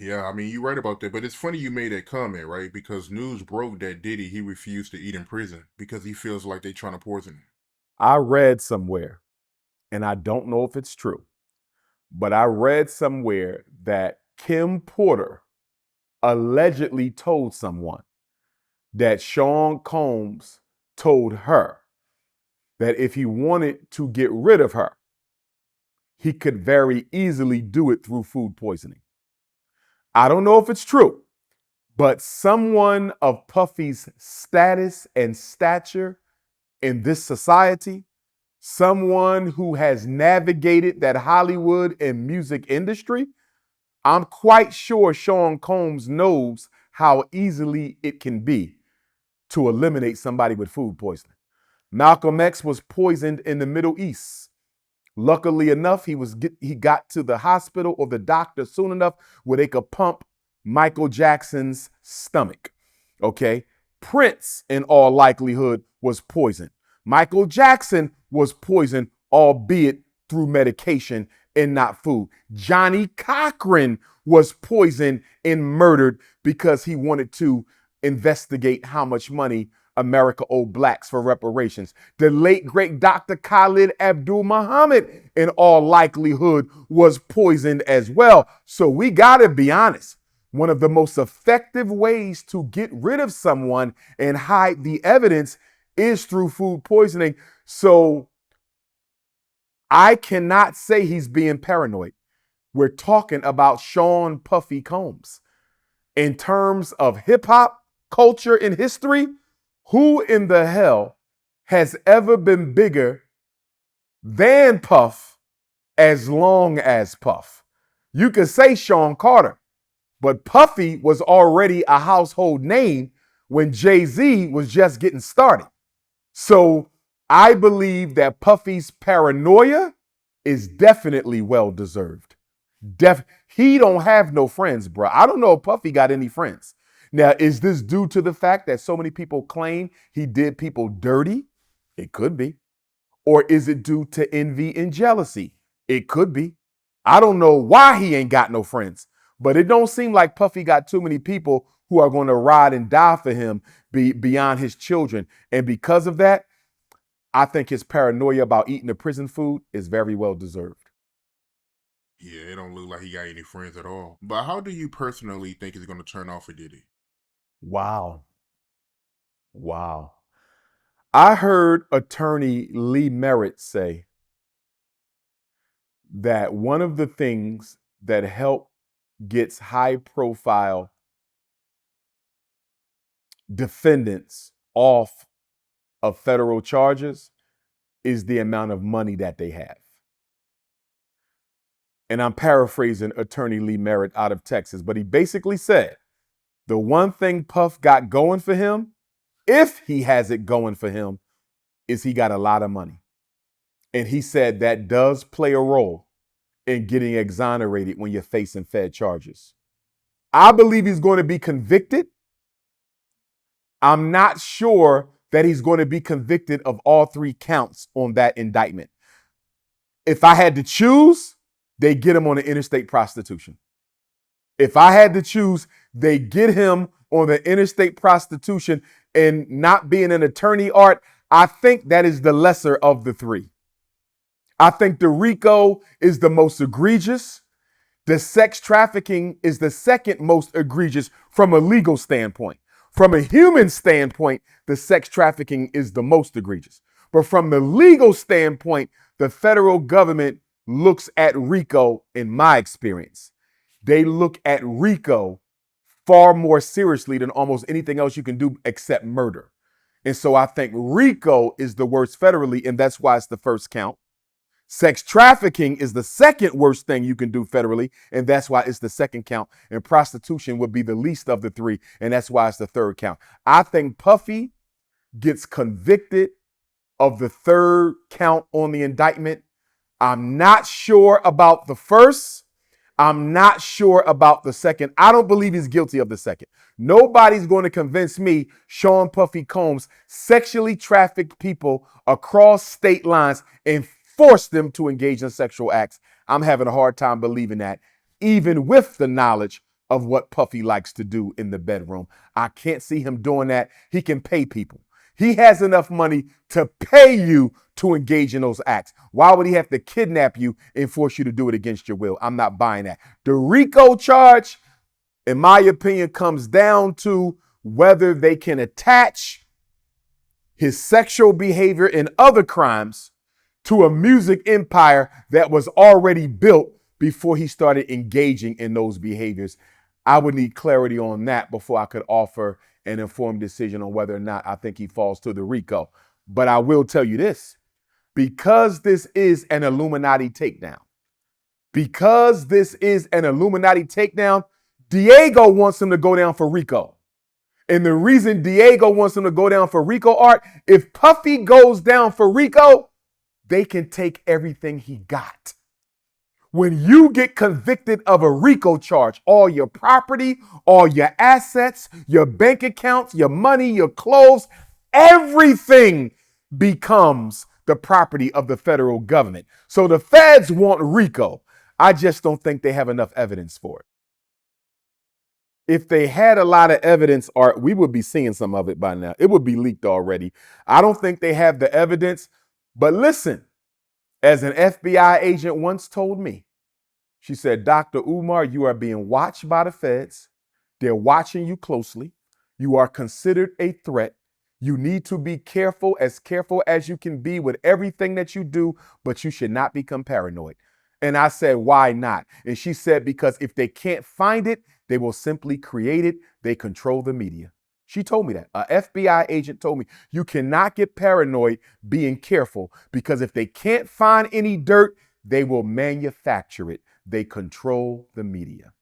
Yeah, I mean, you're right about that, but it's funny you made that comment, right? Because news broke that Diddy, he refused to eat in prison because he feels like they trying to poison him. I read somewhere, and I don't know if it's true, but I read somewhere that Kim Porter allegedly told someone that Sean Combs told her that if he wanted to get rid of her, he could very easily do it through food poisoning. I don't know if it's true, but someone of Puffy's status and stature in this society, someone who has navigated that Hollywood and music industry, I'm quite sure Sean Combs knows how easily it can be to eliminate somebody with food poisoning. Malcolm X was poisoned in the Middle East. Luckily enough, he got to the hospital or the doctor soon enough where they could pump Michael Jackson's stomach. Okay. Prince, in all likelihood, was poisoned. Michael Jackson was poisoned, albeit through medication and not food. Johnny Cochran was poisoned and murdered because he wanted to investigate how much money America owed blacks for reparations. The late, great Dr. Khalid Abdul Muhammad, in all likelihood, was poisoned as well. So we got to be honest. One of the most effective ways to get rid of someone and hide the evidence is through food poisoning. So I cannot say he's being paranoid. We're talking about Sean Puffy Combs. In terms of hip hop culture and history, who in the hell has ever been bigger than Puff as long as Puff? You could say Sean Carter, but Puffy was already a household name when Jay-Z was just getting started. So I believe that Puffy's paranoia is definitely well deserved. He don't have no friends, bro. I don't know if Puffy got any friends. Now, is this due to the fact that so many people claim he did people dirty? It could be. Or is it due to envy and jealousy? It could be. I don't know why he ain't got no friends, but it don't seem like Puffy got too many people who are going to ride and die for him beyond his children. And because of that, I think his paranoia about eating the prison food is very well deserved. Yeah, it don't look like he got any friends at all. But how do you personally think it's going to turn out for Diddy? Wow. Wow. I heard attorney Lee Merritt say that one of the things that help gets high profile defendants off of federal charges is the amount of money that they have. And I'm paraphrasing attorney Lee Merritt out of Texas, but he basically said the one thing Puff got going for him, if he has it going for him, is he got a lot of money. And he said that does play a role in getting exonerated when you're facing Fed charges. I believe he's going to be convicted. I'm not sure that he's going to be convicted of all three counts on that indictment. If I had to choose, they get him on the interstate prostitution. If I had to choose, they get him on the interstate prostitution and not being an attorney, Art. I think that is the lesser of the three. I think the RICO is the most egregious. The sex trafficking is the second most egregious from a legal standpoint. From a human standpoint, the sex trafficking is the most egregious. But from the legal standpoint, the federal government looks at RICO, in my experience, they look at RICO far more seriously than almost anything else you can do except murder. And so I think RICO is the worst federally, and that's why it's the first count. Sex trafficking is the second worst thing you can do federally, and that's why it's the second count. And prostitution would be the least of the three, and that's why it's the third count. I think Puffy gets convicted of the third count on the indictment. I'm not sure about the first. I'm not sure about the second. I don't believe he's guilty of the second. Nobody's going to convince me Sean Puffy Combs sexually trafficked people across state lines and forced them to engage in sexual acts. I'm having a hard time believing that, even with the knowledge of what Puffy likes to do in the bedroom. I can't see him doing that. He can pay people. He has enough money to pay you to engage in those acts. Why would he have to kidnap you and force you to do it against your will? I'm not buying that. The RICO charge, in my opinion, comes down to whether they can attach his sexual behavior and other crimes to a music empire that was already built before he started engaging in those behaviors. I would need clarity on that before I could offer an informed decision on whether or not I think he falls to the RICO. But I will tell you this, because this is an Illuminati takedown, Diego wants him to go down for RICO. And the reason Diego wants him to go down for RICO, Art, if Puffy goes down for RICO, they can take everything he got. When you get convicted of a RICO charge, all your property, all your assets, your bank accounts, your money, your clothes, everything becomes the property of the federal government. So the feds want RICO. I just don't think they have enough evidence for it. If they had a lot of evidence, Art, we would be seeing some of it by now. It would be leaked already. I don't think they have the evidence. But listen, as an FBI agent once told me, she said, Dr. Umar, you are being watched by the feds. They're watching you closely. You are considered a threat. You need to be careful as you can be with everything that you do, but you should not become paranoid. And I said, why not? And she said, because if they can't find it, they will simply create it. They control the media. She told me that. An FBI agent told me, you cannot get paranoid being careful, because if they can't find any dirt, they will manufacture it. They control the media.